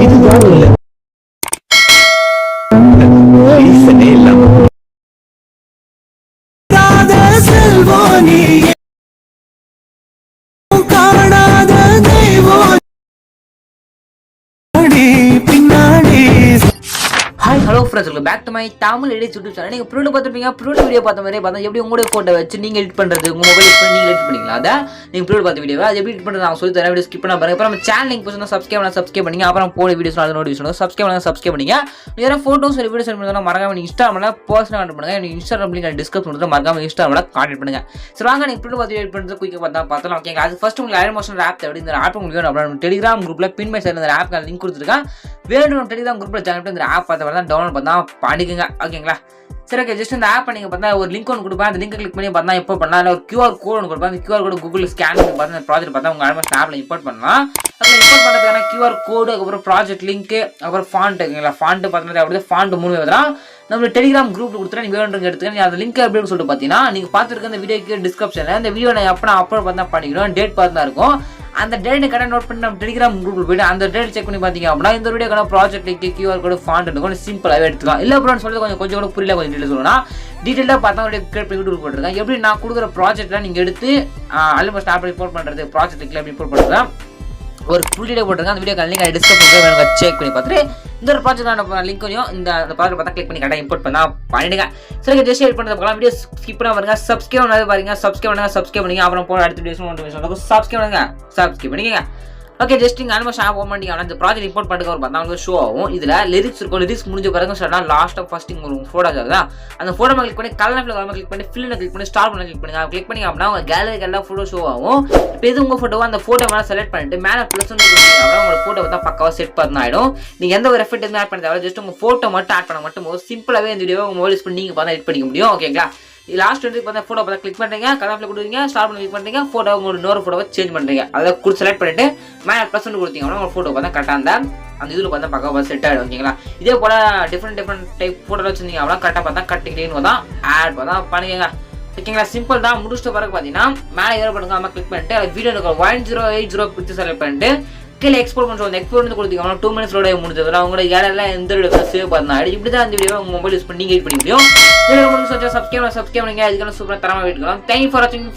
இதுதான் இல்ல ரீசனே இல்லாம hi hello friends, welcome back to my Tamil edit YouTube channel. நீங்கள் ப்ரூட் பார்த்துருப்பீங்க. ப்ரூட் வீடியோ பார்த்த மாதிரி பார்த்தா எப்படி உங்களுடைய ஃபோட்டோ வச்சு நீங்கள் எடிட் பண்ணுறது, உங்கள் மொபைல் யூஸ் பண்ணி நீங்கள் எடிட் பண்ணிக்கலாம். அதை நீங்கள் ப்ரூட் பார்த்த வீடியோ அது எப்படி எடிட் பண்ணுறது நான் சொல்லி தரேன். வீடியோ ஸ்கிப் பண்ண பாருங்க. அப்புறம் நம்ம சேனல் லிங்க் போய் சப்ஸ்கிரைப் பண்ணிங்க. அப்புறம் போட வீடியோஸ் அதை நோட்டிஃபிகேஷன் சப்ஸ்கிரைப் பண்ணிங்க. வேறு ஃபோட்டோஸ் ஒரு வீடியோ சென்ட் பண்ணால் மறக்காம நீங்கள் இன்ஸ்டாகிராமில் பர்சனல் கான்டெக்ட் பண்ணுங்கள். நீங்கள் இன்ஸ்டாகிராம் லிங்க் டிஸ்கஸ் பண்ணுறது மறக்காம இன்ஸ்டாகிராமில் கான்டெக்ட் பண்ணுங்கள். சரி வாங்க நீங்கள் ப்ரூட் பார்த்து எடிட் பண்ணுறது குயிக்காக பார்த்தலாம். ஓகே, அது ஃபஸ்ட் உங்களுக்கு ஐரன் மோஷன் ஆப் தேவை. இந்த ஆப் உங்களுக்கு வேணும் அப்படின்னா டெலிகிராம் குரூப்பில் பின் மை சைடில் இந்த ஆப் லிங்க் கொடுத்துருக்கேன். வேணும் டெலிகிராம் குரூப்பில் ஜாயின் பண்ணி இந்த ஆப் பார்த்து தான் டவுன்லோட் பண்ணால் பண்ணிக்கோங்க. ஓகேங்களா? சரி, ஓகே. ஜஸ்ட் இந்த ஆப் நீங்கள் பார்த்தா ஒரு லிங்க் ஒன்று கொடுப்பேன். அந்த லிங்க் கிளிக் பண்ணி பார்த்தா இப்போ பண்ணலாம். ஒரு QR கோட் ஒன்று கொடுப்பேன். அந்த QR கோடு கூகுள் ஸ்கேன் பண்ணி பார்த்தா அந்த ப்ராஜெக்ட் பார்த்தா உங்கள் ஆல்மோஸ்ட் ஆப்பில் இம்போர்ட் பண்ணலாம். அதில் இம்போர்ட் பண்ணுறதுக்கான QR கோடு, அப்புறம் ப்ராஜெக்ட் லிங்க்கு, அப்புறம் ஃபாண்ட். ஓகேங்களா? ஃபாண்ட் பார்த்தீங்கன்னா அப்படி ஃபாண்ட் 3 தான் நம்ம டெலிகிராம் குரூப்பில் கொடுத்துட்டு நீங்கள் வேணுங்க எடுத்துக்கணும். அந்த லிங்க் அப்படின்னு சொல்லிட்டு பார்த்தீங்கன்னா நீங்கள் பார்த்துருக்க அந்த வீடியோக்கு டிஸ்கிரிப்ஷனில் இந்த வீடியோ நான் எப்போ அப்லோட் பார்த்தா பண்ணிக்கணும். டேட் பார்த்து தான் இருக்கும். அந்த டேட்டை கடை நோட் பண்ணி நம்ம டெலிகிராம் குரூப்பில் போய்ட்டு அந்த டேட் செக் பண்ணி பார்த்தீங்க அப்படின்னா இந்த வீடியோக்கான ப்ராஜெக்ட் லிங்க், QR கோடு, ஃபாண்ட் கொஞ்சம் சிம்பிளாகவே எடுத்துக்கலாம். இல்லை அப்புறம் சொல்லிட்டு கொஞ்சம் கூட புரியல, கொஞ்சம் டீட்டெயில் சொல்லணும். டீட்டெயிலாக பார்த்தா கிரியேட் பண்ணி வீடியோ போட்டுருக்கேன். எப்படி நான் கொடுக்குற ப்ராஜெக்ட்லாம் நீங்கள் எடுத்து ஆல்மோஸ்ட் ஆப் ரிப்போர்ட் பண்ணுறது, ப்ராஜெக்ட் லிங்க்ல ரிப்போர்ட் பண்ணுறது ஒரு ஃபுல் டீட்டெயில் போட்டுருங்க. அந்த வீடியோ லிங்க் டிஸ்கஸ் பண்ணுறது செக் பண்ணி பார்த்துட்டு இந்த ஒரு ப்ராஜெக்ட் லிங்க் கொஞ்சம் இந்த ப்ராஜெக்ட் பார்த்தா கிளிக் பண்ணி கரெக்டாக இம்போர்ட் பண்ணால் பண்ணிடுங்க. சரி, ஜஸ்ட் எடிட் பண்ணுறது பார்க்கலாம். வீடியோ ஸ்கிப் பண்ண பாருங்க. சப்ஸ்கிரைப் பண்ணாத பாருங்க. சப்ஸ்கிரைப் பண்ணுங்க. அப்புறம் போட அடுத்த வீடியோஸ் சப்ஸ்கிரைப் பண்ணிக்கங்க. ஓகே, ஜஸ்ட் நீங்கள் ஆல்மோஸ்ட் ஆப் ஓப்பன் பண்ணிங்க. அந்த ப்ராஜெக்ட் இம்போர்ட் பண்ணுறது ஒரு பார்த்தா உங்களுக்கு ஷோ ஆகும். இதில் லிரிக்ஸ் இருக்கும். லிரிக்ஸ் முடிஞ்ச பிறகு சொன்னால் லாஸ்ட் ஆஃப் ஃபஸ்ட்டிங் ஒரு ஃபோட்டோஸ் ஆகுதா, அந்த ஃபோட்டோ கிளிக் பண்ணி கலர் கிளிக் பண்ணி ஃபில்லில் கிளிக் பண்ணி ஸ்டார் பண்ண கிளிக் பண்ணுங்க. கிளிக் பண்ணி அப்படின்னா உங்கள் கேலரிக்கு எல்லாம் ஃபோட்டோ ஷோ ஆகும். இப்போ இது உங்கள் ஃபோட்டோவோ அந்த ஃபோட்டோ மேலே செலக்ட் பண்ணிட்டு மேலே ப்ளஸ் அப்படின்னா உங்கள் ஃபோட்டோ தான் பக்காவாக செட் பண்ண ஆகிடும். நீங்கள் எந்த ஒரு எஃபெக்ட் எதுவும் ஆட் பண்ண தேவை, ஜஸ்ட் உங்கள் ஃபோட்டோ மட்டும் ஆட் பண்ண மட்டும் சிம்பிளாகவே இந்த வீடியோ உங்கள் மொபைல் யூஸ் பண்ணி நீங்கள் பார்த்தா எடிட் பண்ணிக்க முடியும். ஓகேங்களா? லாஸ்ட் வந்து பார்த்தா ஃபோட்டோ பார்த்தா கிளிக் பண்ணுறீங்க, கலரில் கொடுக்குறீங்க, ஸ்டார் பண்ணி கிளிக் பண்ணுறீங்க, ஃபோட்டோ உங்களோட இன்னொரு ஃபோட்டோவை சேஞ்ச் பண்ணுறீங்க. அதை செலக்ட் பண்ணிட்டு மேலே ப்ளஸ் கொடுத்தீங்க அப்படின்னா உங்கள் ஃபோட்டோ பார்த்தா கரெக்டாக அந்த இதில் பார்த்தா பக்காவாக செட் ஆகிடும். ஓகேங்களா? இதே போல் டிஃப்ரெண்ட் டைப் ஃபோட்டோ வச்சுருந்தீங்க அப்படின்னா கரெக்டாக பார்த்தா கட்டிங்னு தான் ஆட் பார்த்தா பண்ணிக்கங்க. ஓகேங்களா? சிம்பிள் தான். முடிச்சுட்டு பிறகு பார்த்தீங்கன்னா மேலே ஏற பண்ணுங்க, நம்ம கிளிக் பண்ணிட்டு அதை வீடியோ 1080 பிக்சர் செலக்ட் பண்ணிட்டு கீழே எக்ஸ்போர்ட் பண்ணுறோம். அந்த எக்ஸ்போர்ட் வந்து கொடுத்தீங்கன்னா 2 minutes முடிஞ்சதுனா உங்களோட யாரெல்லாம் எந்த வீடியோ சேவ் பண்ணா இப்படி தான் இந்த வீடியோ உங்கள் மொபைல் யூஸ் பண்ணி எடிட் பண்ணி முடியும். சப்ஸ்கிரைப் பண்ணுங்க. அதுக்கான சூப்பராக தரமாக வீட்டுக்கலாம். தேங்க்யூ ஃபார் வாட்சிங்.